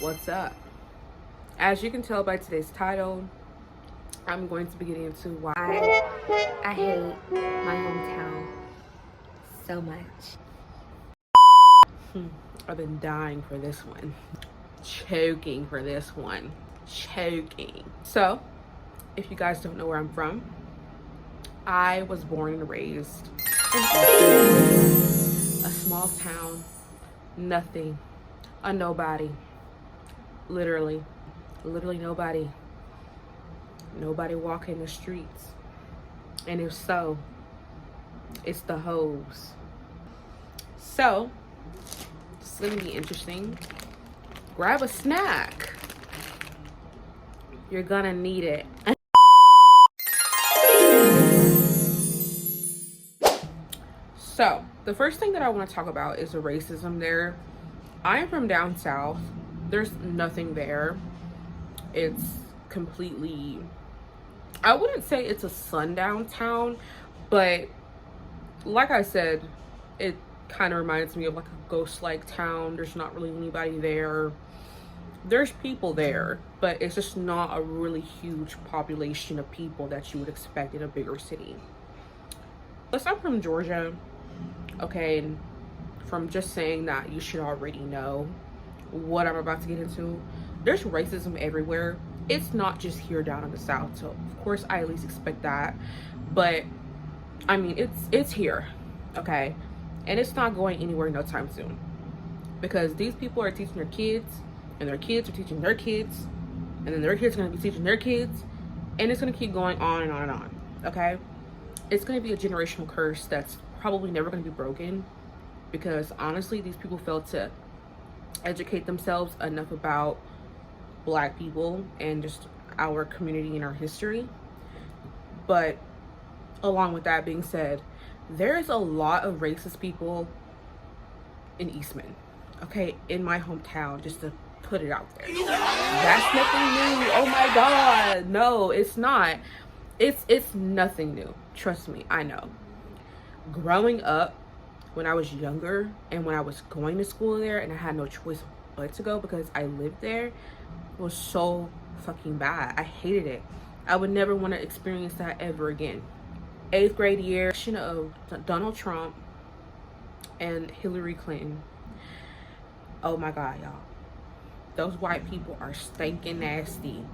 What's up? As you can tell by today's title, I'm going to be getting into why I hate my hometown so much. I've been dying for this one. Choking for this one. Choking. So, if you guys don't know where I'm from, I was born and raised in a small town, nothing, a nobody. Literally nobody. Nobody walking the streets. And if so, it's the hoes. So, it's gonna be interesting. Grab a snack. You're gonna need it. So, the first thing that I want to talk about is the racism there. I am from down south. There's nothing there. It's completely, I wouldn't say it's a sundown town, but like I said, it kind of reminds me of like a ghost-like town. There's not really anybody there. There's people there, but it's just not a really huge population of people that you would expect in a bigger city. Plus, I'm from Georgia. Okay, and from just saying that, you should already know what I'm about to get into. There's racism everywhere. It's not just here down in the South, so of course I at least expect that. But I mean, it's here, okay, and it's not going anywhere no time soon, because these people are teaching their kids, and their kids are teaching their kids, and then their kids are going to be teaching their kids, and it's going to keep going on and on and on. Okay, it's going to be a generational curse that's probably never going to be broken, because honestly, these people failed to educate themselves enough about Black people and just our community and our history. But along with that being said, there's a lot of racist people in Eastman, okay, in my hometown, just to put it out there. That's nothing new. Oh my God, no, it's not. It's nothing new. Trust me, I know. Growing up, when I was younger and when I was going to school there and I had no choice but to go because I lived there, it was so fucking bad. I hated it. I would never want to experience that ever again. 8th grade year of Donald Trump and Hillary Clinton. Oh my God, y'all. Those white people are stinking nasty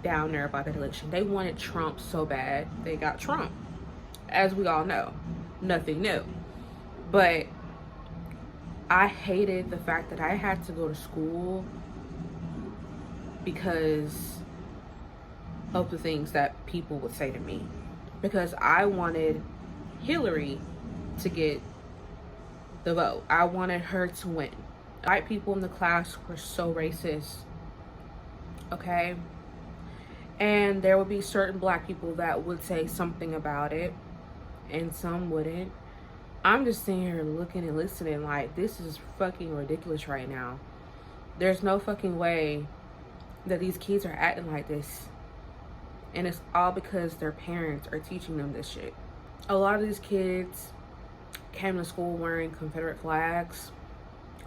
down there about that election. They wanted Trump so bad. They got Trump. As we all know, nothing new. But I hated the fact that I had to go to school because of the things that people would say to me. Because I wanted Hillary to get the vote. I wanted her to win. White people in the class were so racist. Okay? And there would be certain Black people that would say something about it, and some wouldn't. I'm just sitting here looking and listening like, this is fucking ridiculous right now. There's no fucking way that these kids are acting like this. And it's all because their parents are teaching them this shit. A lot of these kids came to school wearing Confederate flags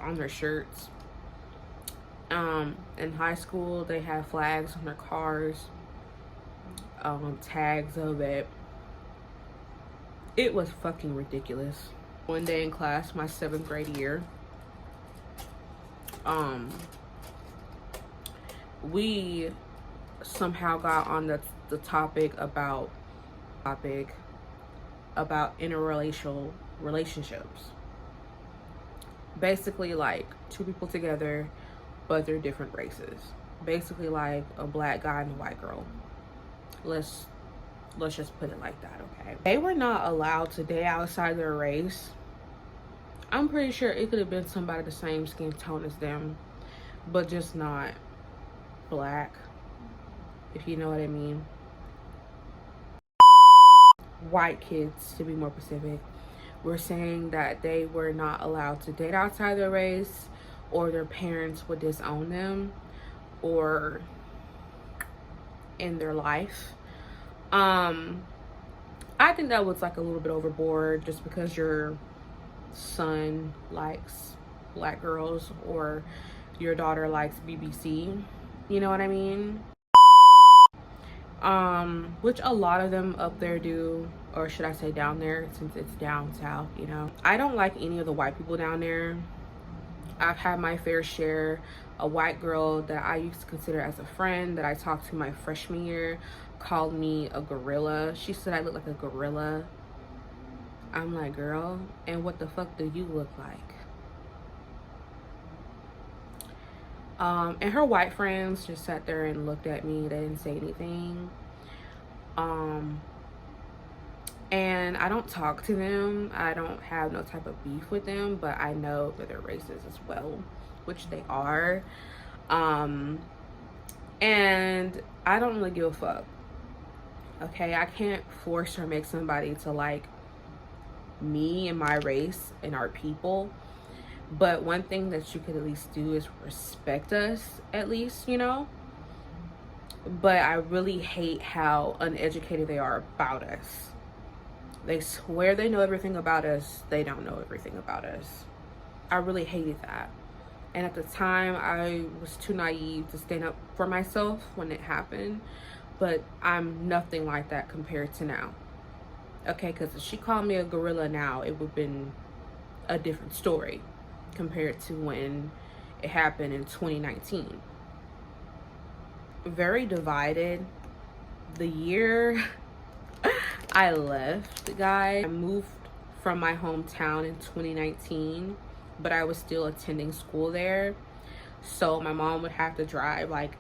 on their shirts. In high school, they had flags on their cars, tags of it. It was fucking ridiculous. One day in class, my 7th grade year, we somehow got on the topic about interracial relationships. Basically, like two people together, but they're different races. Basically, like a Black guy and a white girl. Let's just put it like that, okay? They were not allowed to date outside their race. I'm pretty sure it could have been somebody the same skin tone as them, but just not Black, if you know what I mean. white kids to be more specific, were saying that they were not allowed to date outside their race, or their parents would disown them or in their life. I think that was like a little bit overboard, just because your son likes black girls or your daughter likes BBC. You know what I mean? Which a lot of them up there do, or should I say down there, since it's down south, you know. I don't like any of the white people down there. I've had my fair share. A white girl that I used to consider as a friend that I talked to my freshman year called me a gorilla. She said I look like a gorilla. I'm like, girl, and what the fuck do you look like? And her white friends just sat there and looked at me. They didn't say anything. And I don't talk to them. I don't have no type of beef with them, but I know that they're racist as well, which they are. And I don't really give a fuck. Okay, I can't force or make somebody to like me and my race and our people. But one thing that you could at least do is respect us, at least, you know. But I really hate how uneducated they are about us. They swear they know everything about us. They don't know everything about us. I really hated that. And at the time, I was too naive to stand up for myself when it happened. But I'm nothing like that compared to now. Okay, because if she called me a gorilla now, it would have been a different story compared to when it happened in 2019. Very divided. The year I left, guys, I moved from my hometown in 2019, but I was still attending school there. So my mom would have to drive like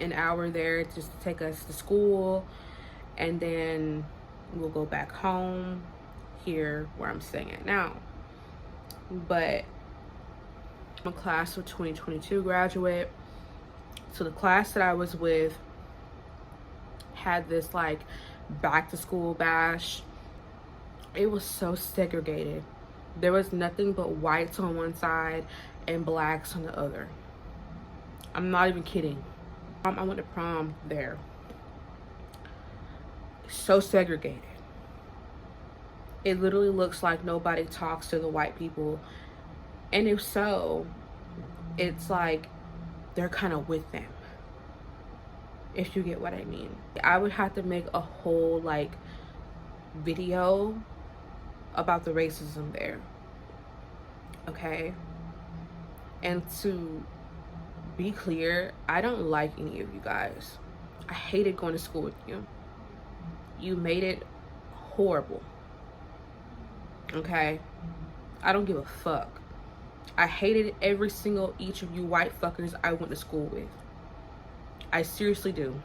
an hour there just to take us to school, and then we'll go back home here where I'm staying at now. But I'm a class of 2022 graduate. So the class that I was with had this like back to school bash. It was so segregated. There was nothing but whites on one side and blacks on the other. I'm not even kidding. I went to prom there. So segregated. It literally looks like nobody talks to the white people. And if so, it's like they're kind of with them, if you get what I mean. I would have to make a whole like video about the racism there, okay? And to be clear, I don't like any of you guys. I hated going to school with you. You made it horrible, okay? I don't give a fuck. I hated every single each of you white fuckers I went to school with. I seriously do.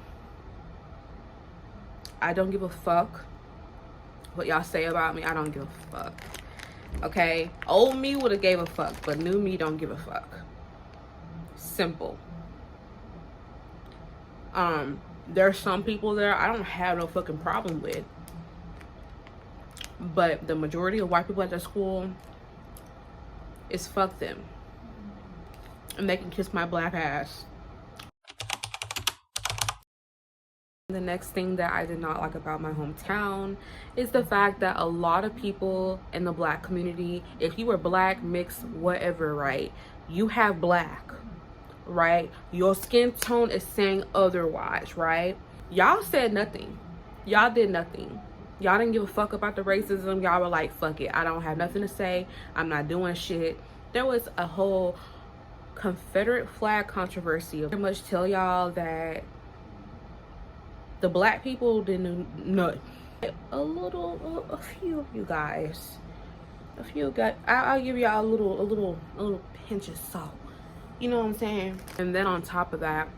I don't give a fuck what y'all say about me. I don't give a fuck. Okay? Old me would have gave a fuck, but new me don't give a fuck. Simple. There's some people there I don't have no fucking problem with. But the majority of white people at that school is fuck them. And they can kiss my black ass. The next thing that I did not like about my hometown is the fact that a lot of people in the black community, if you were black, mixed, whatever, right? You have black, right? Your skin tone is saying otherwise, right? Y'all said nothing. Y'all did nothing. Y'all didn't give a fuck about the racism. Y'all were like, fuck it. I don't have nothing to say. I'm not doing shit. There was a whole Confederate flag controversy. I pretty much tell y'all that the black people didn't know. A few of you guys. A few guys. I'll give y'all a little pinch of salt. You know what I'm saying? And then on top of that,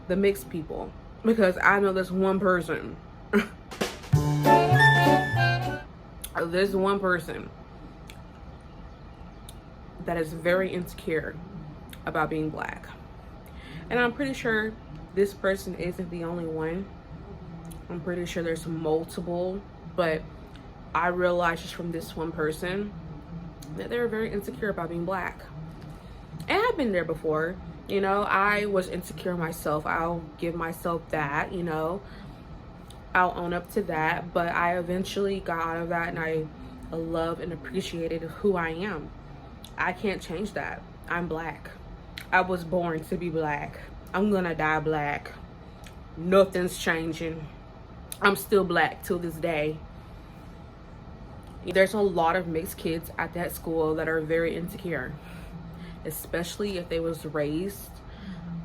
the mixed people. Because I know there's one person. There's one person that is very insecure about being black. And I'm pretty sure this person isn't the only one. I'm pretty sure there's multiple, but I realized just from this one person that they were very insecure about being black. And I've been there before. You know, I was insecure myself. I'll give myself that, you know. I'll own up to that. But I eventually got out of that, and I love and appreciated who I am. I can't change that. I'm black. I was born to be black. I'm gonna die black. Nothing's changing. I'm still black till this day. There's a lot of mixed kids at that school that are very insecure, especially if they was raised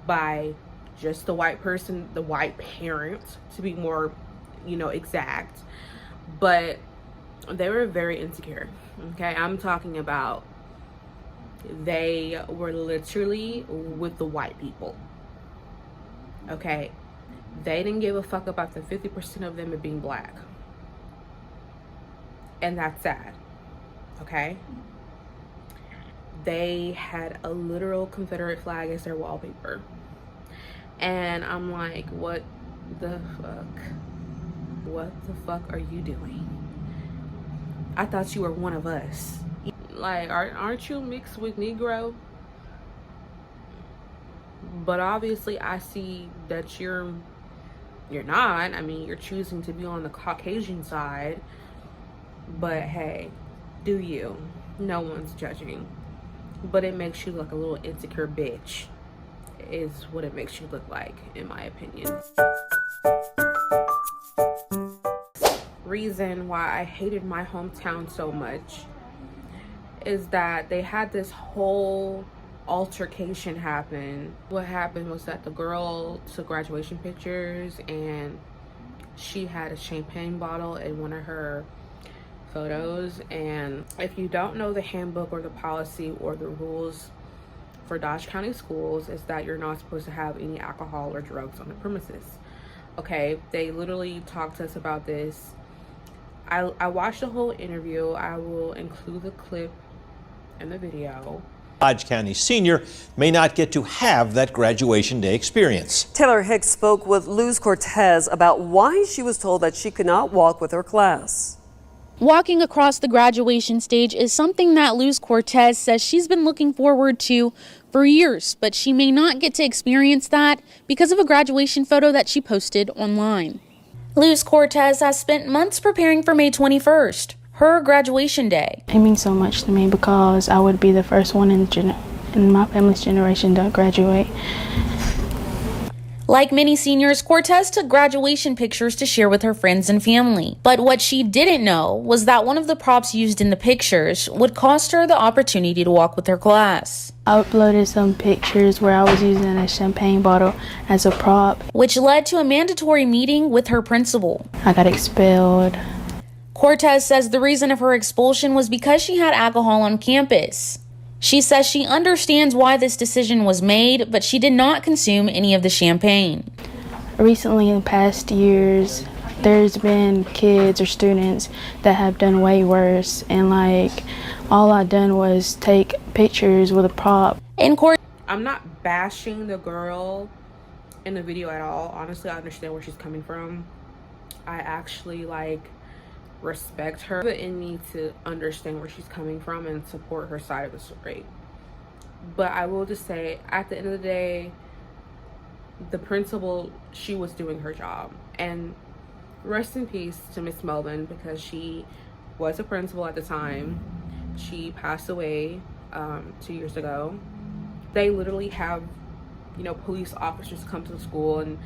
by just the white person, the white parent, to be more, you know, exact. But they were very insecure. Okay, I'm talking about they were literally with the white people. Okay, they didn't give a fuck about the 50% of them being black. And that's sad. Okay, they had a literal Confederate flag as their wallpaper. And I'm like, what the fuck? What the fuck are you doing? I thought you were one of us. Like, aren't you mixed with Negro? But obviously I see that you're not. I mean, you're choosing to be on the Caucasian side. But hey, do you? No one's judging. But it makes you look a little insecure bitch, is what it makes you look like, in my opinion. Reason why I hated my hometown so much is that they had this whole altercation happen. What happened was that the girl took graduation pictures and she had a champagne bottle in one of her photos. And if you don't know the handbook or the policy or the rules for Dodge County schools, is that you're not supposed to have any alcohol or drugs on the premises. Okay, they literally talked to us about this. I watched the whole interview. I will include the clip in the video. Dodge County senior may not get to have that graduation day experience. Taylor Hicks spoke with Luz Cortez about why she was told that she could not walk with her class. Walking across the graduation stage is something that Luz Cortez says she's been looking forward to for years, but she may not get to experience that because of a graduation photo that she posted online. Luz Cortez has spent months preparing for May 21st, her graduation day. It means so much to me because I would be the first one in my family's generation to graduate. Like many seniors, Cortez took graduation pictures to share with her friends and family. But what she didn't know was that one of the props used in the pictures would cost her the opportunity to walk with her class. I uploaded some pictures where I was using a champagne bottle as a prop, which led to a mandatory meeting with her principal. I got expelled. Cortez says the reason of her expulsion was because she had alcohol on campus. She says she understands why this decision was made, but she did not consume any of the champagne. Recently, in past years, there's been kids or students that have done way worse, and like all I done was take pictures with a prop. I'm not bashing the girl in the video at all. Honestly, I understand where she's coming from. I actually respect her in me to understand where she's coming from and support her side of the story. But I will just say, at the end of the day, the principal, she was doing her job. And rest in peace to Miss Melvin, because she was a principal at the time. She passed away 2 years ago. They literally have, police officers come to the school, and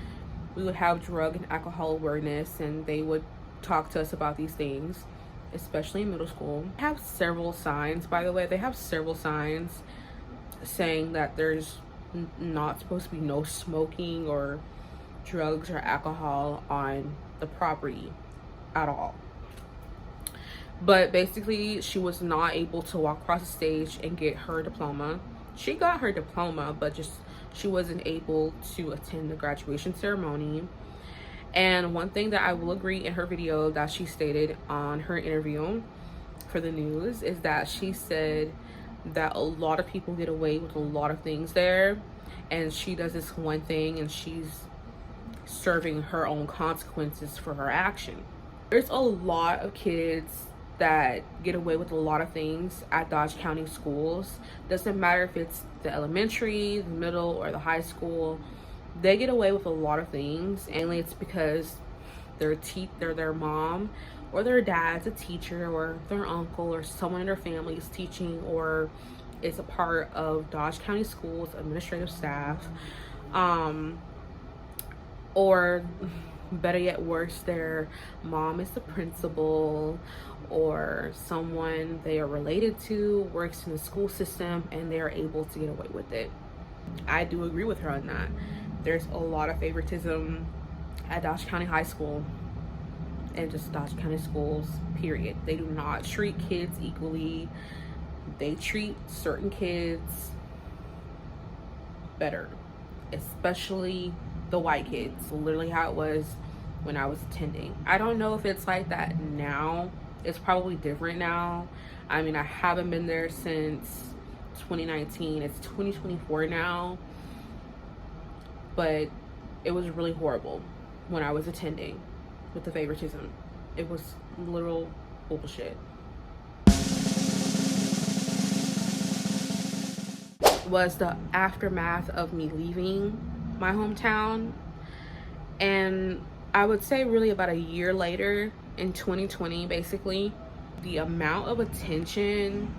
we would have drug and alcohol awareness, and they would talk to us about these things, especially in middle school. They have several signs, by the way. They have several signs saying that there's not supposed to be no smoking or drugs or alcohol on the property at all. But basically, she was not able to walk across the stage and get her diploma. She got her diploma, but she wasn't able to attend the graduation ceremony. And one thing that I will agree in her video that she stated on her interview for the news is that she said that a lot of people get away with a lot of things there, and she does this one thing and she's serving her own consequences for her action. There's a lot of kids that get away with a lot of things at Dodge County schools. Doesn't matter if it's the elementary, the middle, or the high school. They get away with a lot of things, and it's because their mom or their dad's a teacher, or their uncle or someone in their family is teaching, or is a part of Dodge County Schools administrative staff, or better yet, worse, their mom is the principal, or someone they are related to works in the school system, and they're able to get away with it. I do agree with her on that. There's a lot of favoritism at Dodge County High School and just Dodge County schools, period. They do not treat kids equally. They treat certain kids better, especially the white kids. Literally how it was when I was attending. I don't know if it's like that now. It's probably different now. I mean, I haven't been there since 2019. It's 2024 now. But it was really horrible when I was attending with the favoritism. It was literal bullshit. Was the aftermath of me leaving my hometown, and I would say really about a year later, in 2020, basically, the amount of attention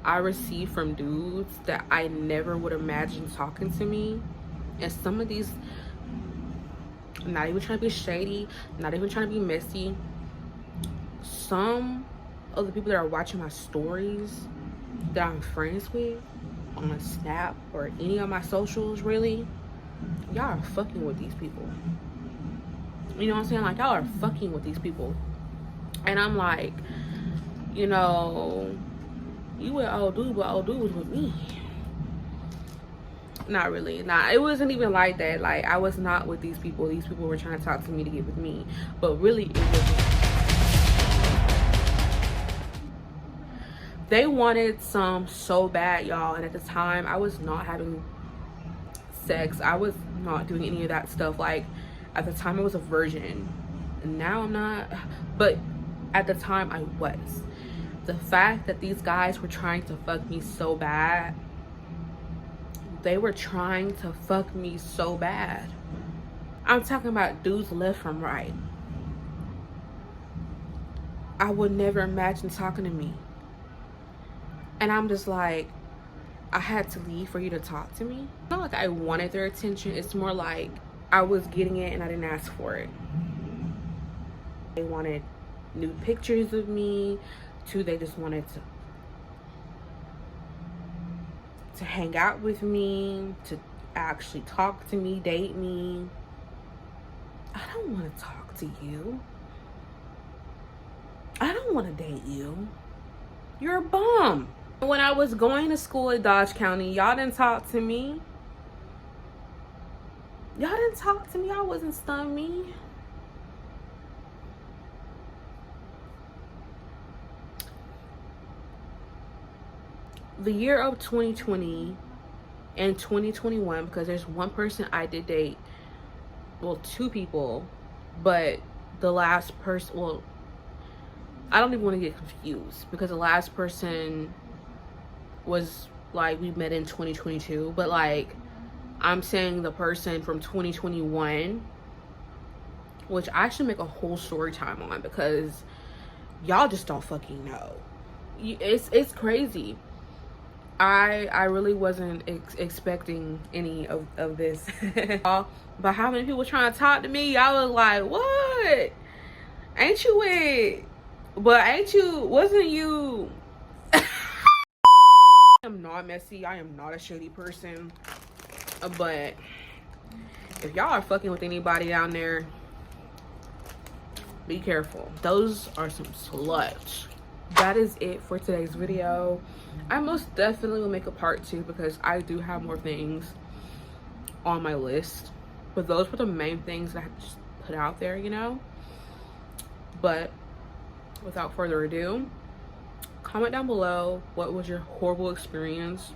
I received from dudes that I never would imagine talking to me. And some of these, I'm not even trying to be shady, not even trying to be messy, some of the people that are watching my stories that I'm friends with on a Snap or any of my socials, really, y'all are fucking with these people. You know what I'm saying? Like, y'all are fucking with these people. And I'm like, you know, you with old dude, but old dude was with me. Not really. Nah, it wasn't even like that. Like, I was not with these people. These people were trying to talk to me to get with me. But really, it wasn't. They wanted some so bad, y'all. And at the time, I was not having sex. I was not doing any of that stuff. Like, at the time, I was a virgin. And now I'm not. But at the time, I was. The fact that these guys were trying to fuck me so bad. They were trying to fuck me so bad. I'm talking about dudes left from right. I would never imagine talking to me. And I'm just like, I had to leave for you to talk to me. It's not like I wanted their attention. It's more like I was getting it and I didn't ask for it. They wanted nude pictures of me. They just wanted to hang out with me, to actually talk to me, date me. I don't want to talk to you. I don't want to date you. You're a bum. When I was going to school at Dodge County, y'all didn't talk to me. Y'all didn't talk to me. Y'all wasn't stunning me. The year of 2020 and 2021, because there's one person I did date, well, two people, but the last person, well, I don't even want to get confused, because the last person was like, we met in 2022, but like, I'm saying the person from 2021, which I should make a whole story time on, because y'all just don't fucking know. It's crazy. I really wasn't expecting any of this. But how many people trying to talk to me? Y'all was like, what? Ain't you with? But ain't you? Wasn't you? I am not messy. I am not a shady person. But if y'all are fucking with anybody down there, be careful. Those are some sluts. That is it for today's video. I most definitely will make a part 2, because I do have more things on my list, but those were the main things that I had to just put out there, you know. But without further ado, comment down below, what was your horrible experience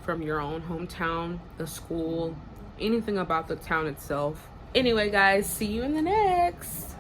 from your own hometown, the school, anything about the town itself. Anyway, guys, see you in the next.